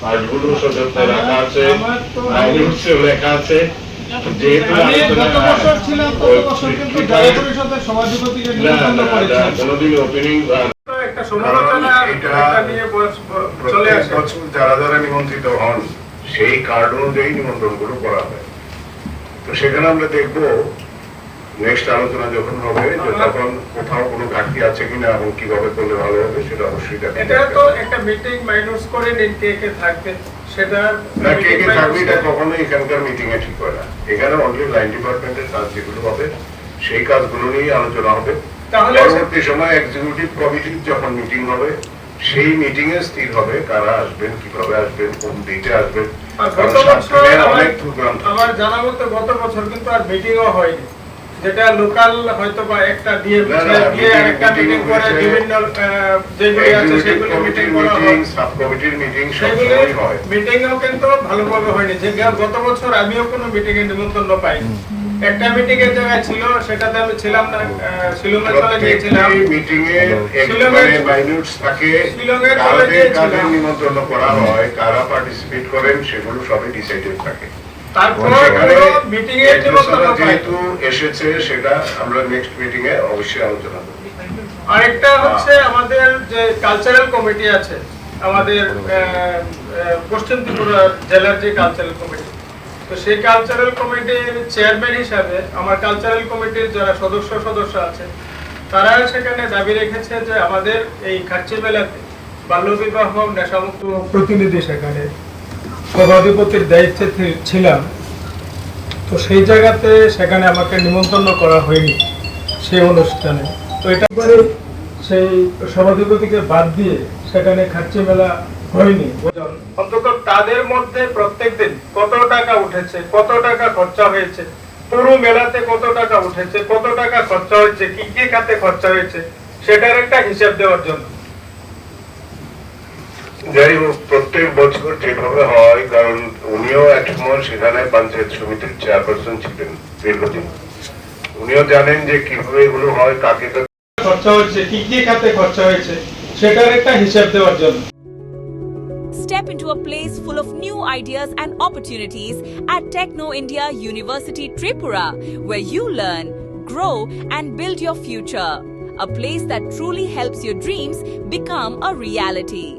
আজগুলো সচেতন রাখা আছে, আইনি উৎসব লেখা আছে। যেহেতু কোনোদিন ওপেনিং যারা যারা নিমন্ত্রিত হন সেই কার্ড অনুযায়ী নিমন্ত্রণ গুলো করা হয়। তো সেখানে আমরা দেখবো নেক্সট আলোচনা যখন হবে যে তখন কোথাও কোনো ঘাটতি আছে কিনা এবং কিভাবে করলে ভালো হবে সেটা অবশ্যই দেখা। এটা তো একটা মিটিং মাইনাস করে নিন কে কে থাকবে, সেটা না কে কে থাকবে এটা কখনোই এখানকার মিটিং এ ঠিক হয় না। এখানে অনলি লাইন ডিপার্টমেন্টের কাজ যেগুলো হবে সেই কাজগুলো নিয়ে আলোচনা হবে। পরবর্তী সময় এক্সিকিউটিভ কমিটির যখন মিটিং হবে সেই মিটিং এ স্থির হবে কারা আসবেন, কিভাবে আসবেন, কোন ডেটে আসবেন। আমার জানা মতো গত বছর কিন্তু আর মিটিংও হয়নি, যেটা লোকাল হয়তো বা একটা দিয়ে একটা মিটিং করে বিভিন্ন যেগুলো আছে সেগুলো মিটিং করা হয়, সাব কমিটির মিটিং সবসময় হয়। মিটিংও কিন্তু ভালোভাবে হয়নি। যে গত বছর আমিও কোনো মিটিং এ নিমন্ত্রণ পাইনি। একটা মিটিং এর জায়গায় ছিল, সেটাতে আমি ছিলাম না, শিলংয়ে চলে গিয়েছিলাম। মিটিং এ একবারে মাইনিউটস থাকে, কাদের নিমন্ত্রণ করা হয়, কারা পার্টিসিপেট করেন সেগুলো সবই ডিসাইডেড থাকে। তারপর মিটিং এর যেহেতু এসেছে সেটা আমরা নেক্সট মিটিং এ অবশ্যই আলোচনা করব। আরেকটা হচ্ছে আমাদের যে কালচারাল কমিটি আছে, আমাদের পশ্চিম ত্রিপুরা জেলার যে কালচারাল কমিটি, তো সেই কালচারাল কমিটির চেয়ারম্যান হিসাবে আমার কালচারাল কমিটির যারা সদস্য আছে তারা সেখানে দাবি রেখেছে যে আমাদের এই খাচ্চি মেলাতে বাল্যবিবাহ নেশামুক্ত প্রতিনিধি সেখানে সভাধিপতির দায়িত্বে ছিলাম, তো সেই জায়গাতে সেখানে আমাকে নিমন্ত্রণ করা হয়নি সেই অনুষ্ঠানে। তো এটা পরে সেই সভাধিপতিকে বাদ দিয়ে সেখানে খাচ্চি মেলা হয়নি। অন্তত তাদের মধ্যে প্রত্যেকদিন কত টাকা উঠেছে, কত টাকা খরচা হয়েছে, পুরো মেলাতে কত টাকা উঠেছে, কত টাকা খরচা হয়েছে, কি কি খাতে খরচা হয়েছে, সেটার একটা হিসাব দেওয়ার জন্য। যাই হোক, প্রত্যেক বছর যেভাবে হয়, কারণ উনিও একসময় সেখানে পঞ্চায়েত সমিতির চেয়ারপারসন ছিলেন দীর্ঘদিন, উনিও জানেন যে কিভাবে এগুলো হয়, কাকে খরচা হয়েছে, কি কি খাতে খরচা হয়েছে, সেটার একটা হিসাব দেওয়ার জন্য। Step into a place full of new ideas and opportunities at Techno India University Tripura, where you learn, grow and build your future. A place that truly helps your dreams become a reality.